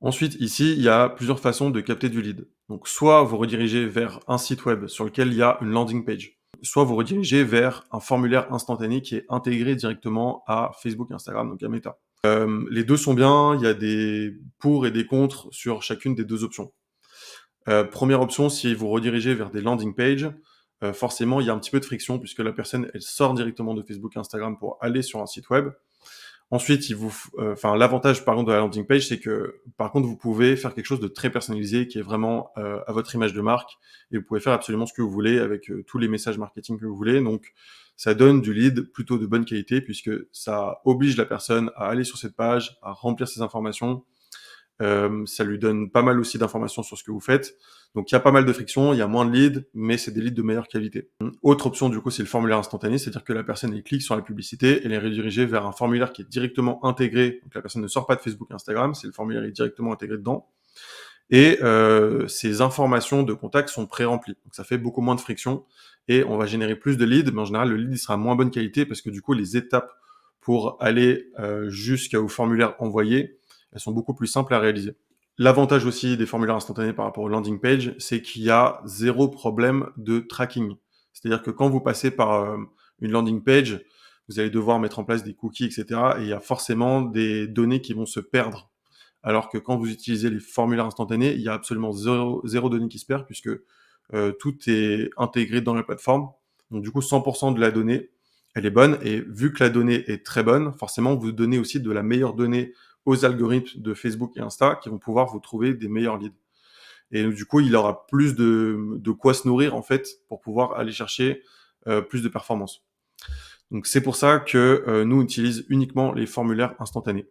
Ensuite, ici, il y a plusieurs façons de capter du lead. Donc, soit vous redirigez vers un site web sur lequel il y a une landing page, soit vous redirigez vers un formulaire instantané qui est intégré directement à Facebook et Instagram, donc à Meta. Les deux sont bien, il y a des pour et des contre sur chacune des deux options. Première option, si vous redirigez vers des landing pages, forcément, il y a un petit peu de friction puisque la personne, elle sort directement de Facebook et Instagram pour aller sur un site web. Ensuite, l'avantage par contre de la landing page, c'est que par contre vous pouvez faire quelque chose de très personnalisé qui est vraiment à votre image de marque et vous pouvez faire absolument ce que vous voulez avec tous les messages marketing que vous voulez. Donc ça donne du lead plutôt de bonne qualité puisque ça oblige la personne à aller sur cette page, à remplir ses informations. Ça lui donne pas mal aussi d'informations sur ce que vous faites. Donc il y a pas mal de friction, il y a moins de leads, mais c'est des leads de meilleure qualité. Autre option du coup, c'est le formulaire instantané, c'est-à-dire que la personne elle clique sur la publicité, elle est redirigée vers un formulaire qui est directement intégré. Donc la personne ne sort pas de Facebook et Instagram, c'est le formulaire est directement intégré dedans. Et ces informations de contact sont pré-remplies. Donc ça fait beaucoup moins de friction et on va générer plus de leads, mais en général le lead il sera moins bonne qualité parce que du coup les étapes pour aller jusqu'au formulaire envoyé, elles sont beaucoup plus simples à réaliser. L'avantage aussi des formulaires instantanés par rapport aux landing page, c'est qu'il y a zéro problème de tracking. C'est-à-dire que quand vous passez par une landing page, vous allez devoir mettre en place des cookies, etc. Et il y a forcément des données qui vont se perdre. Alors que quand vous utilisez les formulaires instantanés, il y a absolument zéro données qui se perd puisque tout est intégré dans la plateforme. Donc du coup, 100% de la donnée, elle est bonne. Et vu que la donnée est très bonne, forcément, vous donnez aussi de la meilleure donnée aux algorithmes de Facebook et Insta qui vont pouvoir vous trouver des meilleurs leads. Et donc, du coup, il aura plus de quoi se nourrir en fait pour pouvoir aller chercher plus de performance. Donc c'est pour ça que nous on utilise uniquement les formulaires instantanés.